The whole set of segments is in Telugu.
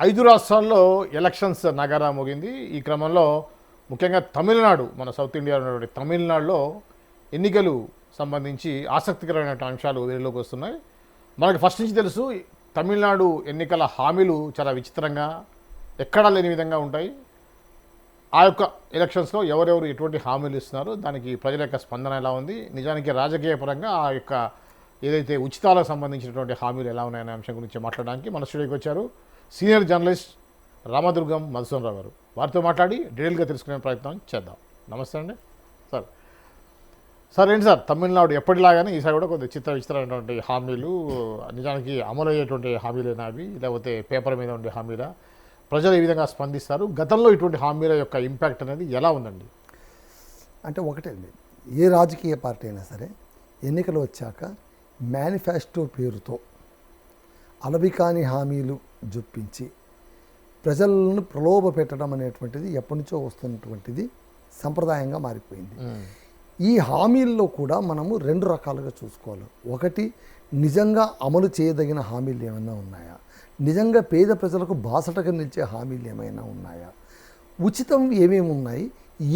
5 రాష్ట్రాల్లో ఎలక్షన్స్ నగారా మోగింది. ఈ క్రమంలో ముఖ్యంగా తమిళనాడు, మన సౌత్ ఇండియాలో ఉన్నటువంటి తమిళనాడులో ఎన్నికలు సంబంధించి ఆసక్తికరమైన అంశాలు వెలుగులోకి వస్తున్నాయి. మనకి ఫస్ట్ నుంచి తెలుసు, తమిళనాడు ఎన్నికల హామీలు చాలా విచిత్రంగా, ఎక్కడా లేని విధంగా ఉంటాయి. ఆ యొక్క ఎలక్షన్స్లో ఎవరెవరు ఎటువంటి హామీలు ఇస్తున్నారు, దానికి ప్రజల యొక్క స్పందన ఎలా ఉంది, నిజానికి రాజకీయ పరంగా ఆ యొక్క ఏదైతే ఉచితాలకు సంబంధించినటువంటి హామీలు ఎలా ఉన్నాయనే అంశం గురించి మాట్లాడడానికి మన స్టూడియోకి వచ్చారు సీనియర్ జర్నలిస్ట్ రామదుర్గం మధుసూదనరావు గారు. వారితో మాట్లాడి డీటెయిల్గా తెలుసుకునే ప్రయత్నం చేద్దాం. నమస్తే అండి సార్. సార్ ఏంటి సార్, తమిళనాడు ఎప్పటిలాగానే ఈసారి కూడా కొద్దిగా విచిత్రమైనటువంటి హామీలు, నిజానికి అమలు అయ్యేటువంటి హామీలేనా అవి, లేకపోతే పేపర్ మీద ఉండే హామీలా, ప్రజలు ఏ విధంగా స్పందిస్తారు, గతంలో ఇటువంటి హామీల యొక్క ఇంపాక్ట్ అనేది ఎలా ఉందండి? అంటే ఒకటే అండి, ఏ రాజకీయ పార్టీ అయినా సరే ఎన్నికలు వచ్చాక మేనిఫెస్టో పేరుతో అలవికాని హామీలు జొప్పించి ప్రజలను ప్రలోభ పెట్టడం అనేటువంటిది ఎప్పటి నుంచో వస్తున్నటువంటిది సంప్రదాయంగా మారిపోయింది. ఈ హామీల్లో కూడా మనము రెండు రకాలుగా చూసుకోవాలి. ఒకటి, నిజంగా అమలు చేయదగిన హామీలు ఏమైనా ఉన్నాయా, నిజంగా పేద ప్రజలకు బాసటగా నిలిచే హామీలు ఏమైనా ఉన్నాయా, ఉచితం ఏమేమి ఉన్నాయి,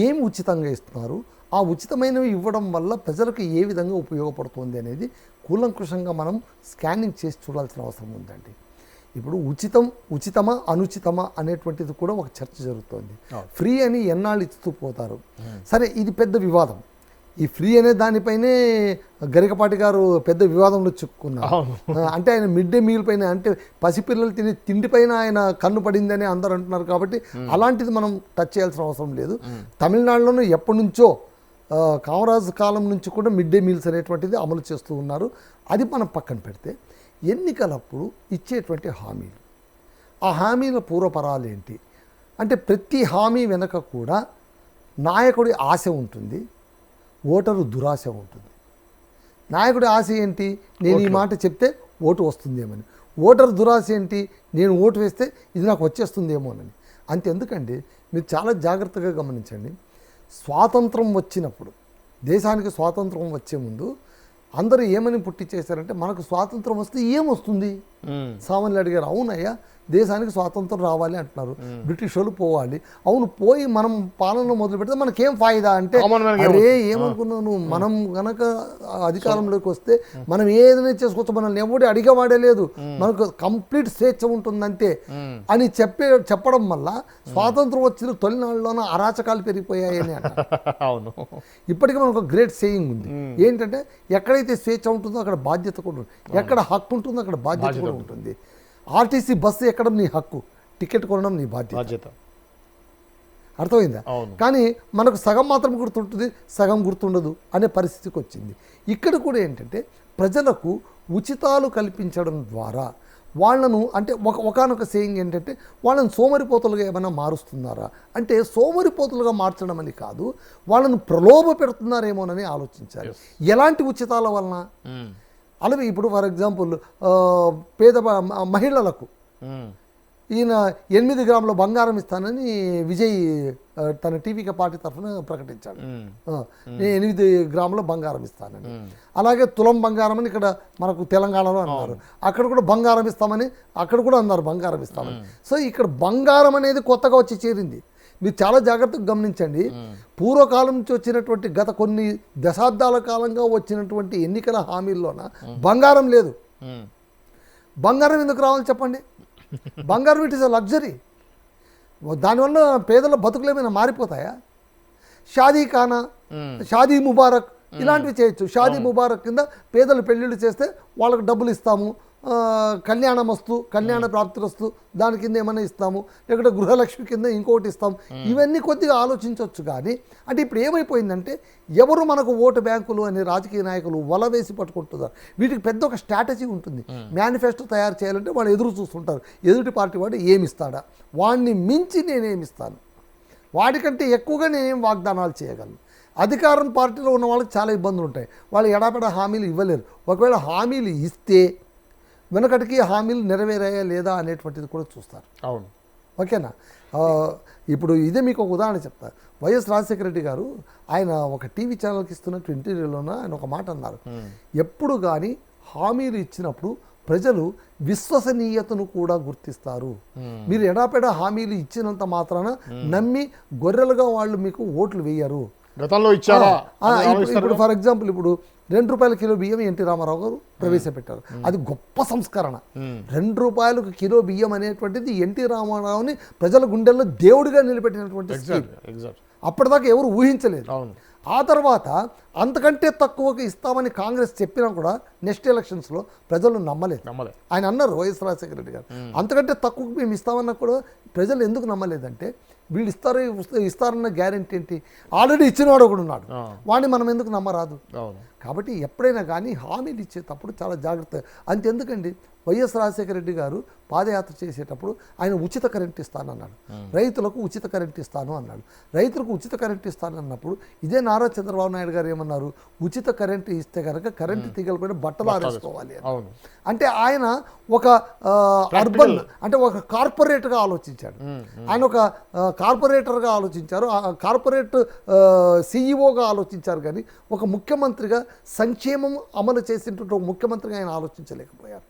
ఏమి ఉచితంగా ఇస్తున్నారు, ఆ ఉచితమైనవి ఇవ్వడం వల్ల ప్రజలకు ఏ విధంగా ఉపయోగపడుతుంది అనేది కూలంకుషంగా మనం స్కానింగ్ చేసి చూడాల్సిన అవసరం ఉందండి. ఇప్పుడు ఉచితమా అనుచితమా అనేటువంటిది కూడా ఒక చర్చ జరుగుతుంది. ఫ్రీ అని ఎన్నాళ్ళు ఇస్తూ పోతారు. సరే, ఇది పెద్ద వివాదం. ఈ ఫ్రీ అనే దానిపైనే గరికపాటి గారు పెద్ద వివాదంలో చిక్కుకున్నారు. అంటే ఆయన మిడ్ డే మీల్ పైన, అంటే పసిపిల్లలు తినే తిండి పైన ఆయన కన్ను పడిందని అందరూ అంటున్నారు. కాబట్టి అలాంటిది మనం టచ్ చేయాల్సిన అవసరం లేదు. తమిళనాడులోనూ ఎప్పటి నుంచో కామరాజు కాలం నుంచి కూడా మిడ్ డే మీల్స్ అనేటువంటిది అమలు చేస్తూ ఉన్నారు. అది మనం పక్కన పెడితే, ఎన్నికలప్పుడు ఇచ్చేటువంటి హామీలు, ఆ హామీల పూర్వపరాలు ఏంటి అంటే, ప్రతి హామీ వెనక కూడా నాయకుడి ఆశ ఉంటుంది, ఓటరు దురాశ ఉంటుంది. నాయకుడి ఆశ ఏంటి, నేను ఈ మాట చెప్తే ఓటు వస్తుందేమని. ఓటరు దురాశ ఏంటి, నేను ఓటు వేస్తే ఇది నాకు వచ్చేస్తుందేమోనని. అంతెందుకండి, మీరు చాలా జాగ్రత్తగా గమనించండి. స్వాతంత్రం వచ్చినప్పుడు, దేశానికి స్వాతంత్రం వచ్చే ముందు అందరూ ఏమని పుట్టి చేశారంటే, మనకు స్వాతంత్రం వస్తే ఏమొస్తుంది? సామాన్యులు అడిగారు. అవునయ్యా, దేశానికి స్వాతంత్రం రావాలి అంటున్నారు, బ్రిటిష్ వాళ్ళు పోవాలి. అవును, పోయి మనం పాలన మొదలు పెడితే మనకేం ఫాయిదా అంటే, అరే ఏమనుకున్నావు నువ్వు, మనం గనక అధికారంలోకి వస్తే మనం ఏదైనా చేసుకోవచ్చు, మనల్ని ఎవడు అడిగేవాడే లేదు, మనకు కంప్లీట్ స్వేచ్ఛ ఉంటుందంతే అని చెప్పడం వల్ల స్వాతంత్రం వచ్చిన తొలినాళ్ళలోనే అరాచకాలు పెరిగిపోయాయని అవును. ఇప్పటికీ మనకు గ్రేట్ సేయింగ్ ఉంది ఏంటంటే, ఎక్కడైతే స్వేచ్ఛ ఉంటుందో అక్కడ బాధ్యత కూడా ఉంటుంది, ఎక్కడ హక్కు ఉంటుందో అక్కడ బాధ్యత కూడా ఉంటుంది. ఆర్టీసీ బస్సు ఎక్కడం నీ హక్కు, టికెట్ కొనడం నీ బాధ్యత. అర్థమైందా? కానీ మనకు సగం మాత్రం గుర్తుంటుంది, సగం గుర్తుండదు అనే పరిస్థితికి వచ్చింది. ఇక్కడ కూడా ఏంటంటే, ప్రజలకు ఉచితాలు కల్పించడం ద్వారా వాళ్ళను, అంటే ఒకనొక సేయింగ్ ఏంటంటే, వాళ్ళని సోమరిపోతులుగా ఏమైనా మారుస్తున్నారా అంటే, సోమరిపోతులుగా మార్చడం అని కాదు, వాళ్ళను ప్రలోభ పెడుతున్నారేమోనని ఆలోచించాలి. ఎలాంటి ఉచితాల వలన? అలాగే ఇప్పుడు ఫర్ ఎగ్జాంపుల్ పేద మహిళలకు ఈయన 8 గ్రాముల బంగారం ఇస్తానని విజయ్ తన టీవీకి పార్టీ తరఫున ప్రకటించాడు. నేను 8 గ్రాముల బంగారం ఇస్తానని. అలాగే తులం బంగారం అని ఇక్కడ మనకు తెలంగాణలో అన్నారు, అక్కడ కూడా బంగారం ఇస్తామని అక్కడ కూడా అన్నారు, బంగారం ఇస్తామని. సో ఇక్కడ బంగారం అనేది కొత్తగా వచ్చి చేరింది. మీరు చాలా జాగ్రత్తగా గమనించండి. పూర్వకాలం నుంచి వచ్చినటువంటి గత కొన్ని దశాబ్దాల కాలంగా వచ్చినటువంటి ఎన్నికల హామీల్లోన బంగారం లేదు. బంగారం ఎందుకు రావాలి చెప్పండి? బంగారం ఇట్ ఈస్ అ లగ్జరీ. దానివల్ల పేదల బతుకులు ఏమైనా మారిపోతాయా? షాదీ ఖానా, షాదీ ముబారక్ ఇలాంటివి చేయొచ్చు. షాదీ ముబారక్ కింద పేదలు పెళ్ళిళ్ళు చేస్తే వాళ్ళకు డబ్బులు ఇస్తాము, కళ్యాణమస్తు, కళ్యాణ ప్రాప్తిరస్తు దాని కింద ఏమైనా ఇస్తాము, లేకపోతే గృహలక్ష్మి కింద ఇంకొకటి ఇస్తాము. ఇవన్నీ కొద్దిగా ఆలోచించవచ్చు. కానీ అంటే ఇప్పుడు ఏమైపోయిందంటే, ఎవరు మనకు ఓటు బ్యాంకులు అని రాజకీయ నాయకులు వల వేసి పట్టుకుంటున్నారు. వీటికి పెద్ద ఒక స్ట్రాటజీ ఉంటుంది. మేనిఫెస్టో తయారు చేయాలంటే వాళ్ళు ఎదురు చూస్తుంటారు, ఎదుటి పార్టీ వాడు ఏమిస్తాడా, వాడిని మించి నేనేమిస్తాను, వాడికంటే ఎక్కువగా నేనేం వాగ్దానాలు చేయగలను. అధికారం పార్టీలో ఉన్న వాళ్ళకి చాలా ఇబ్బందులు ఉంటాయి, వాళ్ళు ఎడాపెడ హామీలు ఇవ్వలేరు. ఒకవేళ హామీలు ఇస్తే వెనకటికి హామీలు నెరవేరాయా లేదా అనేటువంటిది కూడా చూస్తారు. అవును, ఓకేనా? ఇప్పుడు ఇదే మీకు ఒక ఉదాహరణ చెప్తారు. వైఎస్ రాజశేఖర రెడ్డి గారు ఆయన ఒక టీవీ ఛానల్కి ఇస్తున్నట్టు ఇంటర్వ్యూలోన ఆయన ఒక మాట అన్నారు, ఎప్పుడు కానీ హామీలు ఇచ్చినప్పుడు ప్రజలు విశ్వసనీయతను కూడా గుర్తిస్తారు. మీరు ఎడాపెడా హామీలు ఇచ్చినంత మాత్రాన నమ్మి గొర్రెలుగా వాళ్ళు మీకు ఓట్లు వేయరు. గతంలో ఇచ్చారా? ఇప్పుడు ఫర్ ఎగ్జాంపుల్ ఇప్పుడు ₹2 కిలో బియ్యం ఎన్టీ రామారావు గారు ప్రవేశపెట్టారు. అది గొప్ప సంస్కరణ. ₹2 కిలో బియ్యం అనేటువంటిది ఎన్టీ రామారావుని ప్రజల గుండెల్లో దేవుడిగా నిలబెట్టినటువంటి స్కీమ్. అప్పటిదాకా ఎవరు ఊహించలేదు. ఆ తర్వాత అంతకంటే తక్కువకి ఇస్తామని కాంగ్రెస్ చెప్పినా కూడా నెక్స్ట్ ఎలక్షన్స్లో ప్రజలు నమ్మలేదు. ఆయన అన్నారు వైఎస్ రాజశేఖర రెడ్డి గారు, అంతకంటే తక్కువకి మేము ఇస్తామన్నా కూడా ప్రజలు ఎందుకు నమ్మలేదంటే వీళ్ళు ఇస్తారన్న గ్యారెంటీ ఏంటి? ఆల్రెడీ ఇచ్చినవాడు ఒకడు ఉన్నాడు, వాడిని మనం ఎందుకు నమ్మరాదు? కాబట్టి ఎప్పుడైనా కానీ హామీలు ఇచ్చేటప్పుడు చాలా జాగ్రత్త. అంతెందుకండి, వైఎస్ రాజశేఖర రెడ్డి గారు పాదయాత్ర చేసేటప్పుడు ఆయన ఉచిత కరెంట్ ఇస్తాను అన్నాడు, రైతులకు ఉచిత కరెంట్ ఇస్తాను అన్నాడు. రైతులకు ఉచిత కరెంట్ ఇస్తాను అన్నప్పుడు ఇదే నారా చంద్రబాబు నాయుడు గారు ఏమన్నారు? ఉచిత కరెంట్ ఇస్తే కనుక కరెంటు తీగల పైన బట్టలు ఆరేసుకోవాలి అని. అంటే ఆయన ఒక అర్బన్ అంటే ఒక కార్పొరేట్గా ఆలోచించాడు. ఆయన ఒక కార్పొరేటర్గా ఆలోచించారు, కార్పొరేట్ సిఇఓగా ఆలోచించారు. కానీ ఒక ముఖ్యమంత్రిగా సంక్షేమం అమలు చేసినటువంటి ఒక ముఖ్యమంత్రిగా ఆయన ఆలోచించలేకపోయారు.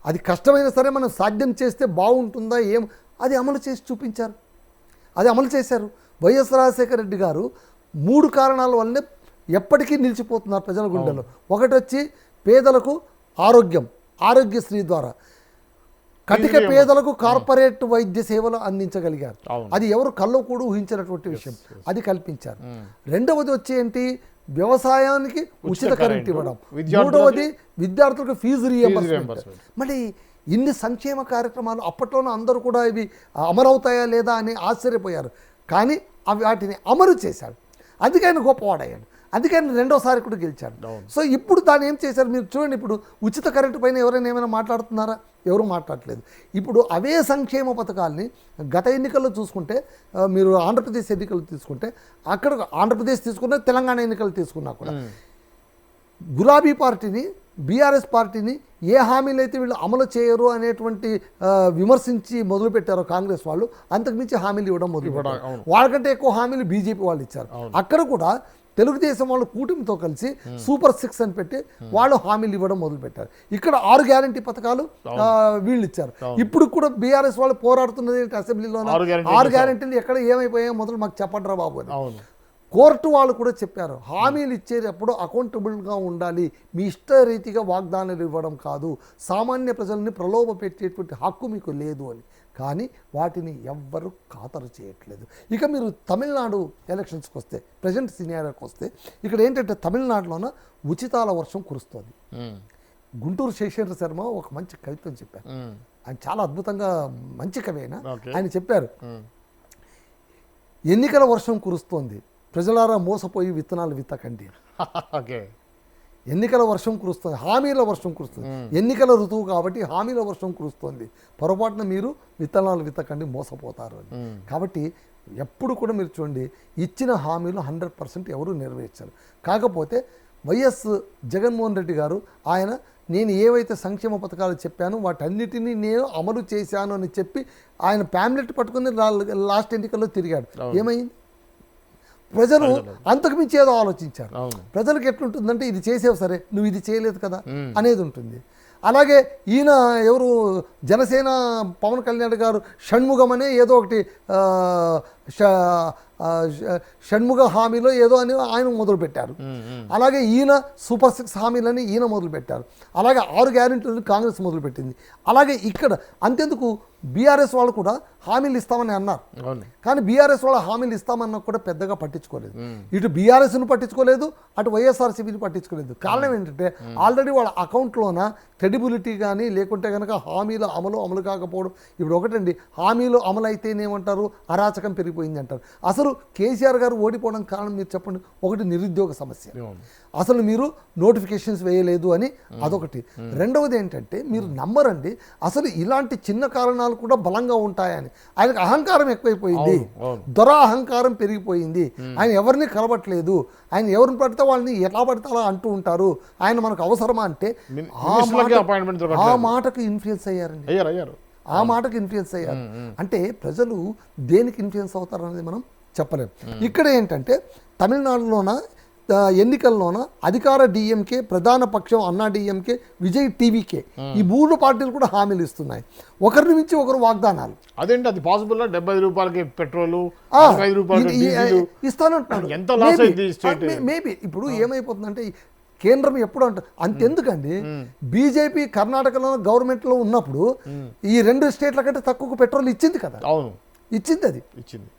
అది కష్టమైనా సరే మనం సాధ్యం చేస్తే బాగుంటుందా అది అమలు చేసి చూపించారు, అది అమలు చేశారు. వైఎస్ రాజశేఖర రెడ్డి గారు 3 కారణాల వల్లనే ఎప్పటికీ నిలిచిపోతున్నారు ప్రజల గుండెల్లో. ఒకటి వచ్చి పేదలకు ఆరోగ్యశ్రీ ద్వారా కటిక పేదలకు కార్పొరేట్ వైద్య సేవలు అందించగలిగారు. అది ఎవరు కల్లో కూడా ఊహించినటువంటి విషయం, అది కల్పించారు. రెండవది వచ్చి ఏంటి? వ్యవసాయానికి ఉచిత కరెంట్ ఇవ్వడం. మూడవది విద్యార్థులకు ఫీజు రీయింబర్స్మెంట్. మళ్ళీ ఇన్ని సంక్షేమ కార్యక్రమాలు అప్పట్లోనే అందరూ కూడా ఇవి అమలవుతాయా లేదా అని ఆశ్చర్యపోయారు. కానీ అవి వాటిని అమలు చేశాడు. అందుకే ఆయన గొప్పవాడయ్యాడు, అందుకే ఆయన రెండోసారి కూడా గెలిచాడు. సో ఇప్పుడు దాన్ని ఏం చేశారు మీరు చూడండి. ఇప్పుడు ఉచిత కరెంటు పైన ఎవరైనా ఏమైనా మాట్లాడుతున్నారా? ఎవరు మాట్లాడట్లేదు. ఇప్పుడు అవే సంక్షేమ పథకాలని గత ఎన్నికల్లో చూసుకుంటే, మీరు ఆంధ్రప్రదేశ్ ఎన్నికలు తీసుకుంటే, అక్కడ ఆంధ్రప్రదేశ్ తీసుకున్నా తెలంగాణ ఎన్నికలు తీసుకున్నా కూడా గులాబీ పార్టీని, బీఆర్ఎస్ పార్టీని ఏ హామీలు అయితే వీళ్ళు అమలు చేయరు అనేటువంటి విమర్శించి మొదలుపెట్టారో కాంగ్రెస్ వాళ్ళు, అంతకుమించి హామీలు ఇవ్వడం మొదలుపెట్టారు. వాళ్ళకంటే ఎక్కువ హామీలు బీజేపీ వాళ్ళు ఇచ్చారు. అక్కడ కూడా తెలుగుదేశం వాళ్ళు కూటమితో కలిసి సూపర్ 6 అని పెట్టి వాళ్ళు హామీలు ఇవ్వడం మొదలుపెట్టారు. ఇక్కడ 6 గ్యారంటీ పథకాలు వీళ్ళు ఇచ్చారు. ఇప్పుడు కూడా బీఆర్ఎస్ వాళ్ళు పోరాడుతున్నది అసెంబ్లీలో 6 గ్యారంటీలు ఎక్కడ ఏమైపోయాయో మొదలు మాకు చెప్పండిరా బాబు అని. కోర్టు వాళ్ళు కూడా చెప్పారు, హామీలు ఇచ్చేటప్పుడు అకౌంటబుల్గా ఉండాలి, మీ ఇష్టరీతిగా వాగ్దానాలు ఇవ్వడం కాదు, సామాన్య ప్రజల్ని ప్రలోభ పెట్టేటువంటి హక్కు మీకు లేదు అని. కానీ వాటిని ఎవ్వరూ ఖాతరు చేయట్లేదు. ఇక మీరు తమిళనాడు ఎలక్షన్స్కి వస్తే, ప్రజెంట్ సినారియోకి వస్తే, ఇక్కడ ఏంటంటే తమిళనాడులోన ఉచితాల వర్షం కురుస్తుంది. గుంటూరు శేషేంద్ర శర్మ ఒక మంచి కవిత్వం చెప్పారు. ఆయన చాలా అద్భుతంగా మంచి కవి అయినా ఆయన చెప్పారు, ఎన్నికల వర్షం కురుస్తోంది, ప్రజలారా మోసపోయి విత్తనాలు విత్తకండి. ఎన్నికల వర్షం కురుస్తుంది, హామీల వర్షం కురుస్తుంది. ఎన్నికల ఋతువు కాబట్టి హామీల వర్షం కురుస్తుంది, పొరపాటున మీరు విత్తనాలు విత్తకండి, మోసపోతారు అని. కాబట్టి ఎప్పుడు కూడా మీరు చూడండి, ఇచ్చిన హామీలు 100% ఎవరు నెరవేర్చారు. కాకపోతే వైఎస్ జగన్మోహన్ రెడ్డి గారు ఆయన నేను ఏవైతే సంక్షేమ పథకాలు చెప్పానో వాటన్నిటినీ నేను అమలు చేశాను అని చెప్పి ఆయన ప్యాంప్లెట్ పట్టుకుని లాస్ట్ ఎన్నికల్లో తిరిగాడు. ఏమైంది? ప్రజలు అంతకుమించి ఏదో ఆలోచించారు. ప్రజలకు ఎట్లుంటుందంటే ఇది చేసేవి సరే, నువ్వు ఇది చేయలేదు కదా అనేది ఉంటుంది. అలాగే ఈయన ఎవరు జనసేన పవన్ కళ్యాణ్ గారు షణ్ముఖం అనే ఏదో ఒకటి షణ్ముఖ హామీలో ఏదో అని ఆయన మొదలుపెట్టారు. అలాగే ఈయన సూపర్ 6 హామీలని ఈయన మొదలుపెట్టారు. అలాగే 6 గ్యారెంటీలను కాంగ్రెస్ మొదలుపెట్టింది. అలాగే ఇక్కడ అంతెందుకు బీఆర్ఎస్ వాళ్ళు కూడా హామీలు ఇస్తామని అన్నారు. కానీ బీఆర్ఎస్ వాళ్ళ హామీలు ఇస్తామన్నా కూడా పెద్దగా పట్టించుకోలేదు. ఇటు బీఆర్ఎస్ను పట్టించుకోలేదు, అటు వైఎస్ఆర్సీపీని పట్టించుకోలేదు. కారణం ఏంటంటే ఆల్రెడీ వాళ్ళ అకౌంట్లోన క్రెడిబిలిటీ కానీ లేకుంటే కనుక హామీలు అమలు కాకపోవడం. ఇప్పుడు ఒకటండి, హామీలు అమలు అయితేనేమంటారు, అరాచకం పెరిగిపోయింది అంటారు. అసలు కేసీఆర్ గారు ఓడిపోవడం కారణం మీరు చెప్పండి. ఒకటి నిరుద్యోగ సమస్య, అసలు మీరు నోటిఫికేషన్స్ వేయలేదు అని అదొకటి. రెండవది ఏంటంటే మీరు నమ్మరండి, అసలు ఇలాంటి చిన్న కారణాలు కూడా బలంగా ఉంటాయని. ఆయనకు అహంకారం ఎక్కువైపోయింది, అహంకారం పెరిగిపోయింది. ఆయన ఎవరిని కలవట్లేదు, ఆయన ఎవరిని పడితే వాళ్ళని ఎలా పడితే అలా అంటూ ఉంటారు. ఆయన మనకు అవసరమా అంటే ఆ మాటకు ఇన్ఫ్లుయెన్స్ అయ్యారండి, ఆ మాటకు ఇన్ఫ్లుయెన్స్ అయ్యారు. అంటే ప్రజలు దేనికి ఇన్ఫ్లుయెన్స్ అవుతారు అనేది మనం చెప్పలేము. ఇక్కడ ఏంటంటే తమిళనాడులోన ఎన్నికల్లోన అధికార డిఎంకే, ప్రధాన పక్షం అన్నా డిఎంకే, విజయ్ టీవీకే ఈ 3 పార్టీలు కూడా హామీలు ఇస్తున్నాయి. ఒకరిని మించి ఒకరు వాగ్దానాలు. అదేంటి అది పాసిబుల్? 75 రూపాయలకి పెట్రోలు, 5 రూపాయలకి డీజిల్ ఇస్తానంటున్నాడు. ఎంత లాస్ అయింది స్టేట్? మేబీ ఇప్పుడు ఏమైపోతుందంటే కేంద్రం ఎప్పుడు అంతెందుకండి, బీజేపీ కర్ణాటకలో గవర్నమెంట్లో ఉన్నప్పుడు ఈ 2 స్టేట్ల కంటే తక్కువ పెట్రోల్ ఇచ్చింది కదా. అవును, ఇచ్చింది. అది ఇచ్చింది.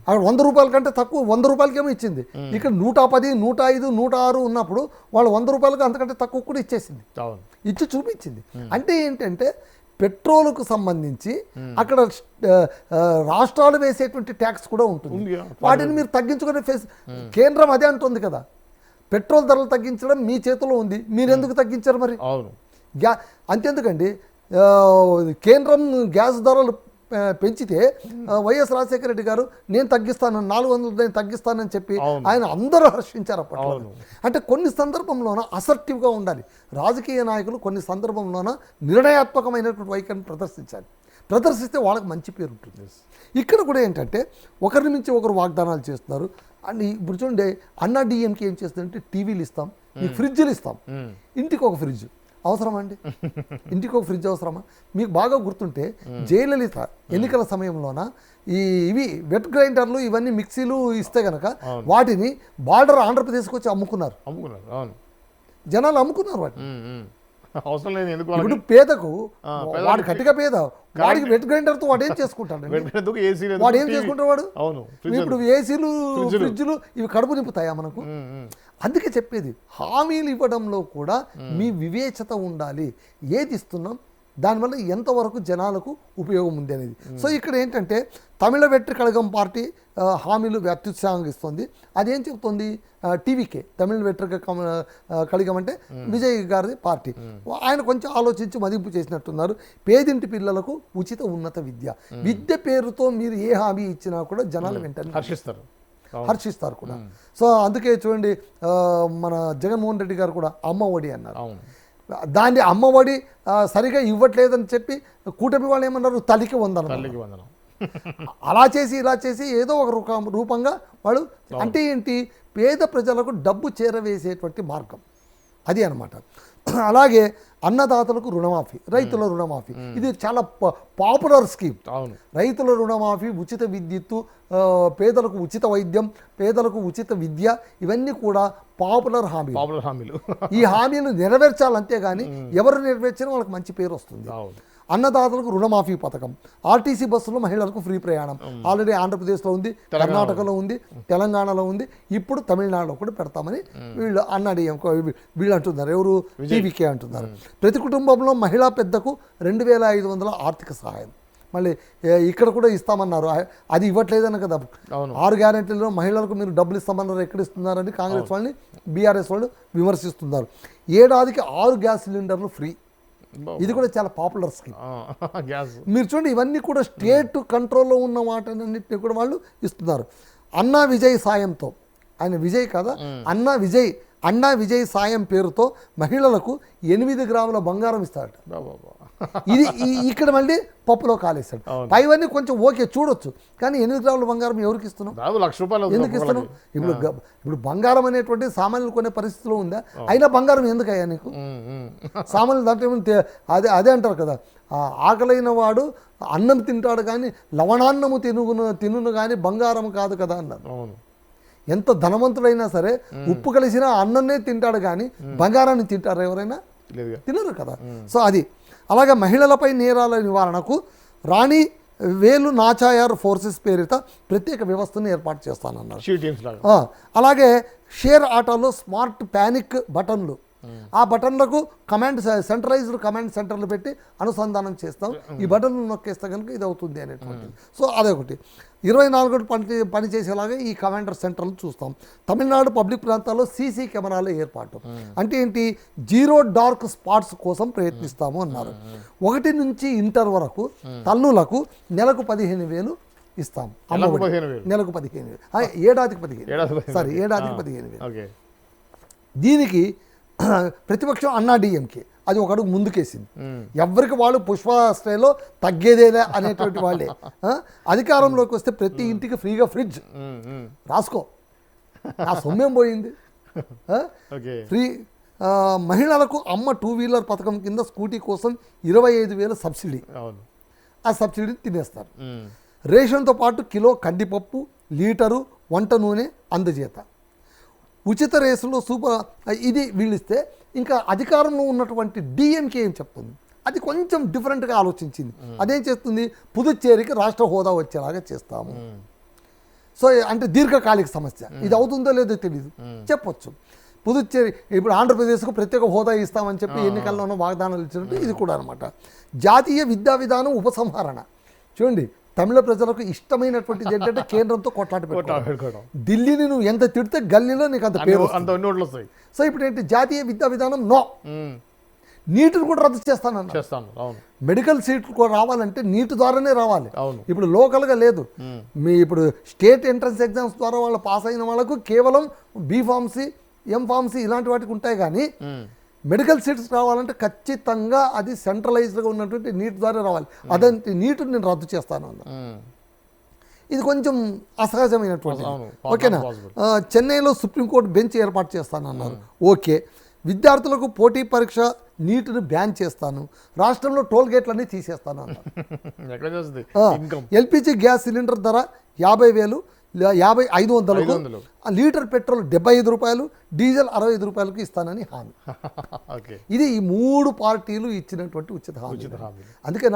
అక్కడ 100 రూపాయల కంటే తక్కువ, 100 రూపాయలకేమో ఇచ్చింది. ఇక్కడ 110, 105, 106 ఉన్నప్పుడు వాళ్ళు 100 రూపాయలకు అంతకంటే తక్కువ కూడా ఇచ్చేసింది, ఇచ్చి చూపించింది. అంటే ఏంటంటే పెట్రోల్కు సంబంధించి అక్కడ రాష్ట్రాలు వేసేటువంటి ట్యాక్స్ కూడా ఉంటుంది. వాటిని మీరు తగ్గించుకునే కేంద్రం అదే అంటుంది కదా, పెట్రోల్ ధరలు తగ్గించడం మీ చేతిలో ఉంది, మీరు ఎందుకు తగ్గించారు మరి? అంతెందుకండి, కేంద్రం గ్యాస్ ధరలు పెంచితే వైఎస్ రాజశేఖర రెడ్డి గారు నేను తగ్గిస్తాను, 400 నేను తగ్గిస్తానని చెప్పి ఆయన అందరూ హర్షించారు అప్పట్లో. అంటే కొన్ని సందర్భంలోన అసర్టివ్గా ఉండాలి రాజకీయ నాయకులు, కొన్ని సందర్భంలోన నిర్ణయాత్మకమైనటువంటి వైఖరిని ప్రదర్శిస్తే వాళ్ళకి మంచి పేరు ఉంటుంది. ఇక్కడ కూడా ఏంటంటే ఒకరి నుంచి ఒకరు వాగ్దానాలు చేస్తున్నారు. అండ్ ఇప్పుడు చూడండి, అన్నా డిఎంకే ఏం చేస్తుందంటే టీవీలు ఇస్తాం, మీకు ఫ్రిడ్జ్లు ఇస్తాం, ఇంటికి ఒక ఫ్రిడ్జ్ అవసరమా అండి? ఇంటికి ఒక ఫ్రిడ్జ్ అవసరమా? మీకు బాగా గుర్తుంటే జయలలిత ఎన్నికల సమయంలోన ఇవి వెట్ గ్రైండర్లు ఇవన్నీ మిక్సీలు ఇస్తే గనక వాటిని బార్డర్ ఆంధ్రప్రదేశ్కి వచ్చి అమ్ముకున్నారు. జనాలు అమ్ముకున్నారు వాటిని. ఇప్పుడు పేదకు, వాడు కట్టిగా పేద, వాడికి వెట్ గ్రైండర్తో వాడు ఏం చేసుకుంటాడు? వాడు ఏం చేసుకుంటాడు వాడు? ఇప్పుడు ఏసీలు, ఫ్రిడ్జ్లు ఇవి కడుపు నింపుతాయా మనకు? అందుకే చెప్పేది, హామీలు ఇవ్వడంలో కూడా మీ వివేచత ఉండాలి. ఏది ఇస్తున్నాం, దానివల్ల ఎంతవరకు జనాలకు ఉపయోగం ఉంది అనేది. సో ఇక్కడ ఏంటంటే తమిళ వెట్రి కళగం పార్టీ హామీలు అత్యుత్సాహంగా ఇస్తుంది. అదేం చెప్తుంది? టీవీకే, తమిళ వెట్రి కళగం అంటే విజయ్ గారి పార్టీ, ఆయన కొంచెం ఆలోచించి మదింపు చేసినట్టున్నారు. పేదింటి పిల్లలకు ఉచిత ఉన్నత విద్య పేరుతో మీరు ఏ హామీ ఇచ్చినా కూడా జనాలు వెంటనే హర్షిస్తారు కూడా. సో అందుకే చూడండి, మన జగన్మోహన్ రెడ్డి గారు కూడా అమ్మఒడి అన్నారు. దాన్ని అమ్మఒడి సరిగా ఇవ్వట్లేదని చెప్పి కూటమి వాళ్ళు ఏమన్నారు? తల్లికి వందనం. అలా చేసి ఇలా చేసి ఏదో ఒక రూపంగా వాళ్ళు, అంటే ఏంటి, పేద ప్రజలకు డబ్బు చేరవేసేటువంటి మార్గం అది అన్నమాట. అలాగే అన్నదాతలకు రుణమాఫీ, రైతుల రుణమాఫీ, ఇది చాలా పాపులర్ స్కీమ్. రైతుల రుణమాఫీ, ఉచిత విద్యుత్తు, పేదలకు ఉచిత వైద్యం, పేదలకు ఉచిత విద్య, ఇవన్నీ కూడా పాపులర్ హామీలు. ఈ హామీలు నెరవేర్చాలి, అంతేగాని ఎవరు నెరవేర్చినా వాళ్ళకి మంచి పేరు వస్తుంది. అన్నదాతలకు రుణమాఫీ పథకం, ఆర్టీసీ బస్సులో మహిళలకు ఫ్రీ ప్రయాణం ఆల్రెడీ ఆంధ్రప్రదేశ్లో ఉంది, కర్ణాటకలో ఉంది, తెలంగాణలో ఉంది, ఇప్పుడు తమిళనాడులో కూడా పెడతామని వీళ్ళు అన్నాడీఎం వీళ్ళు అంటున్నారు. ఎవరు? టీవీకే అంటున్నారు. ప్రతి కుటుంబంలో మహిళా పెద్దకు 2500 ఆర్థిక సహాయం. మళ్ళీ ఇక్కడ కూడా ఇస్తామన్నారు, అది ఇవ్వట్లేదని కదా. 6 గ్యారెంటీలలో మహిళలకు మీరు డబ్బులు ఇస్తామన్నారు, ఎక్కడ ఇస్తున్నారని కాంగ్రెస్ వాళ్ళని, బీఆర్ఎస్ వాళ్ళు విమర్శిస్తున్నారు. ఏడాదికి 6 గ్యాస్ సిలిండర్లు ఫ్రీ, ఇది కూడా చాలా పాపులర్ స్కీమ్. మీరు చూడండి, ఇవన్నీ కూడా స్టేట్ కంట్రోల్లో ఉన్న వాటన్నిటిని కూడా వాళ్ళు ఇస్తున్నారు. అన్నా విజయ్ సాయంతో, ఆయన విజయ్ కదా, అన్నా విజయ్ సాయం పేరుతో మహిళలకు 8 గ్రాముల బంగారం ఇస్తాడట. ఇది ఇక్కడ మళ్ళీ పప్పులో కాలేస్తాడు. పైవన్నీ కొంచెం ఓకే చూడొచ్చు, కానీ 8 గ్రాముల బంగారం ఎవరికి ఇస్తున్నాం? ఎందుకు ఇస్తున్నాం? ఇప్పుడు బంగారం అనేటువంటి సామాన్యులు కొనే పరిస్థితిలో ఉందా? అయినా బంగారం ఎందుకయ్యా నీకు? సామాన్యులు దాంట్లో అదే అంటారు కదా, ఆకలైన వాడు అన్నం తింటాడు కానీ లవణాన్నము తినును కానీ బంగారం కాదు కదా అన్నారు. ఎంత ధనవంతుడైనా సరే ఉప్పు కలిసిన అన్నంనే తింటాడు కానీ బంగారాన్ని తింటారు ఎవరైనా? తినరు కదా. సో అది అలాగే మహిళలపై నేరాల నివారణకు రాణి వేలు నాచాయార్ ఫోర్సెస్ పేరిట ప్రత్యేక వ్యవస్థను ఏర్పాటు చేస్తానన్నారు. అలాగే షేర్ ఆటోలో స్మార్ట్ ప్యానిక్ బటన్లు, ఆ బటన్లకు సెంట్రలైజ్డ్ కమాండ్ సెంటర్లు పెట్టి అనుసంధానం చేస్తాం. ఈ బటన్లు నొక్కేస్తే కనుక ఇది అవుతుంది అనేటువంటిది. సో అదొకటి. 24 గంటలు పనిచేసేలాగా ఈ కమాండర్ సెంటర్లు చూస్తాం. తమిళనాడు పబ్లిక్ ప్రాంతాల్లో సీసీ కెమెరాల ఏర్పాటు. అంటే ఏంటి? 0 డార్క్ స్పాట్స్ కోసం ప్రయత్నిస్తాము అన్నారు. 1 నుంచి ఇంటర్ వరకు తల్లులకు నెలకు 15,000 ఇస్తాం. నెలకు 15,000, ఏడాదికి 15,000. దీనికి ప్రతిపక్షం అన్నా డిఎంకే అది ఒక అడుగు ముందుకేసింది. ఎవరికి వాళ్ళు పుష్పాశ్రయలో తగ్గేదేలే అనేటువంటి వాళ్ళే. అధికారంలోకి వస్తే ప్రతి ఇంటికి ఫ్రీగా ఫ్రిడ్జ్ రాసుకో, నా సొమ్మేం పోయింది? ఓకే. ఫ్రీ మహిళలకు అమ్మ 2-వీలర్ పథకం కింద స్కూటీ కోసం 25,000 సబ్సిడీ. అవును. ఆ సబ్సిడీని తినేస్తారు. ఉమ్. రేషన్తో పాటు కిలో కందిపప్పు, లీటరు వంట నూనె అందజేత. ఉచిత రేసులో ఇది వీళ్ళిస్తే ఇంకా అధికారంలో ఉన్నటువంటి డిఎంకే ఏం చెప్తుంది, అది కొంచెం డిఫరెంట్గా ఆలోచించింది. అదేం చేస్తుంది, పుదుచ్చేరికి రాష్ట్ర హోదా వచ్చేలాగా చేస్తాము. సో అంటే దీర్ఘకాలిక సమస్య, ఇది అవుతుందో లేదో తెలియదు, చెప్పొచ్చు. పుదుచ్చేరి ఇప్పుడు ఆంధ్రప్రదేశ్కు ప్రత్యేక హోదా ఇస్తామని చెప్పి ఎన్నికల్లోనూ వాగ్దానాలు ఇచ్చినట్టు ఇది కూడా అనమాట. జాతీయ విద్యా విధానం ఉపసంహరణ. చూడండి, తమిళ ప్రజలకు ఇష్టమైనటువంటిది ఏంటంటే కేంద్రంతో కొట్లాట పెట్టుకోవడం. ఢిల్లీని నువ్వు ఎంత తిడితే గల్లీలో నీకు అంత పేరు వస్తాయి. సో ఇప్పుడు ఏంటి, జాతీయ విద్యా విధానం నో. నీటిని కూడా రద్దు చేస్తాను. మెడికల్ సీట్లు కూడా రావాలంటే నీటి ద్వారానే రావాలి. ఇప్పుడు లోకల్గా లేదు. మీ ఇప్పుడు స్టేట్ ఎంట్రన్స్ ఎగ్జామ్స్ ద్వారా వాళ్ళు పాస్ అయిన వాళ్ళకు కేవలం బీఫార్మసీ, ఎంఫార్మసీ ఇలాంటి వాటికి ఉంటాయి. కానీ మెడికల్ సీట్స్ రావాలంటే ఖచ్చితంగా అది సెంట్రలైజ్డ్గా ఉన్నటువంటి నీటి ద్వారా రావాలి. అదంటే నీటిని నేను రద్దు చేస్తాను అన్న. ఇది కొంచెం అసహజమైనటువంటి. ఓకేనా. చెన్నైలో సుప్రీంకోర్టు బెంచ్ ఏర్పాటు చేస్తానన్నారు. ఓకే. విద్యార్థులకు పోటీ పరీక్ష నీటిని బ్యాన్ చేస్తాను, రాష్ట్రంలో టోల్ గేట్లన్నీ తీసేస్తాను అన్నారు. ఎల్పిజి గ్యాస్ సిలిండర్ ధర 50,000, 500, లీటర్ పెట్రోల్ 75 రూపాయలు, డీజిల్ 65 రూపాయలకు ఇస్తానని హామీ. ఇది ఈ 3 పార్టీలు ఇచ్చినటువంటి ఉచిత హామీ. అందుకే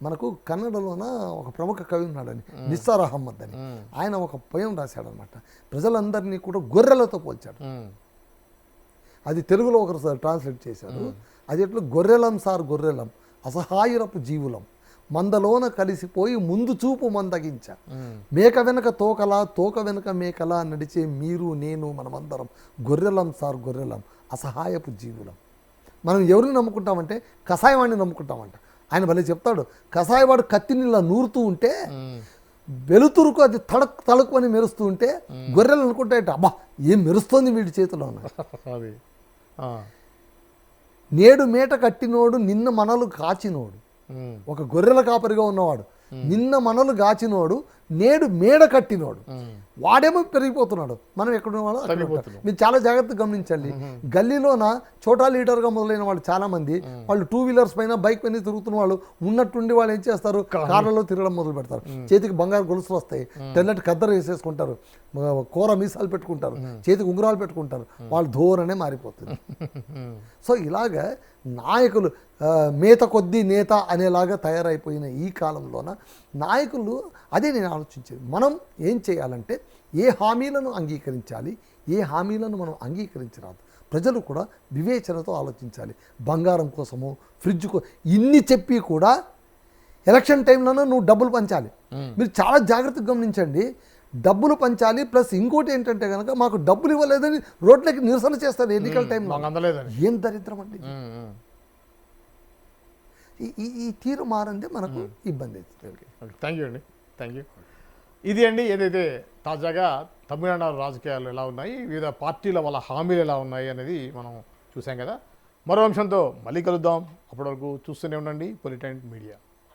మనకు కన్నడలోన ఒక ప్రముఖ కవి ఉన్నాడని, నిస్సార్ అహ్మద్ అని, ఆయన ఒక పోయం రాశాడనమాట. ప్రజలందరినీ కూడా గొర్రెలతో పోల్చాడు. అది తెలుగులో ఒకరు ట్రాన్స్లేట్ చేశాడు. అది ఎట్లా, గొర్రెలం సార్ గొర్రెలం, అసహాయురపు జీవులం, మందలోన కలిసిపోయి ముందు చూపు మందగించ, మేక వెనక తోకలా తోక వెనక మేకలా నడిచే మీరు నేను మనమందరం గొర్రెలం సార్ గొర్రెలం, అసహాయపు జీవులం. మనం ఎవరిని నమ్ముకుంటామంటే కషాయవాడిని నమ్ముకుంటామంట. ఆయన భలే చెప్తాడు, కషాయవాడు కత్తిని ఇలా నూరుతూ ఉంటే వెలుతురుకు అది తళుకు అని మెరుస్తూ ఉంటే గొర్రెలు అనుకుంటాయట, అబ్బా ఏం మెరుస్తోంది వీడి చేతిలో. నేడు మేట కట్టినోడు నిన్న మనలు కాచినోడు. ఒక గొర్రెల కాపరిగా ఉన్నవాడు నిన్న మనలు గాచినోడు నేడు మేడ కట్టినోడు. వాడేమో పెరిగిపోతున్నాడు, మనం ఎక్కడ మీరు చాలా జాగ్రత్తగా గమనించండి. గల్లీలోన చోటా లీడర్గా మొదలైన వాళ్ళు చాలా మంది, వాళ్ళు 2-వీలర్స్ పైన బైక్ పైన తిరుగుతున్న వాళ్ళు ఉన్నట్టుండి వాళ్ళు ఏం చేస్తారు, కార్లలో తిరగడం మొదలు పెడతారు. చేతికి బంగారు గొలుసులు వస్తాయి, తెల్లటి కద్దరు వేసేసుకుంటారు, కూర మీసాలు పెట్టుకుంటారు, చేతికి ఉంగరాలు పెట్టుకుంటారు, వాళ్ళ ధోరణే మారిపోతుంది. సో ఇలాగ నాయకులు మేత కొద్దీ నేత అనేలాగా తయారైపోయిన ఈ కాలంలోన నాయకులు అదే నేను ఆలోచించేది. మనం ఏం చేయాలంటే ఏ హామీలను అంగీకరించాలి, ఏ హామీలను మనం అంగీకరించరాదు. ప్రజలు కూడా వివేచనతో ఆలోచించాలి. బంగారం కోసము, ఫ్రిడ్జ్ ఇన్ని చెప్పి కూడా ఎలక్షన్ టైంలోనూ నువ్వు డబ్బులు పంచాలి. మీరు చాలా జాగ్రత్తగా గమనించండి. డబ్బులు పంచాలి, ప్లస్ ఇంకోటి ఏంటంటే కనుక మాకు డబ్బులు ఇవ్వలేదని రోడ్లకి నిరసన చేస్తారు ఎన్నికల టైంలో. ఏం దరిద్రం అండి. ఈ తీరు మారందే మనకు ఇబ్బంది అవుతుంది. థ్యాంక్ యూ అండి, థ్యాంక్ యూ. ఇది అండి ఏదైతే తాజాగా తమిళనాడు రాజకీయాలు ఎలా ఉన్నాయి, వివిధ పార్టీల వాళ్ళ హామీలు ఎలా ఉన్నాయి అనేది మనం చూసాం కదా. మరో అంశంతో మళ్ళీ కలుద్దాం. అప్పటి వరకు చూస్తూనే ఉండండి పొలిటైన్ మీడియా.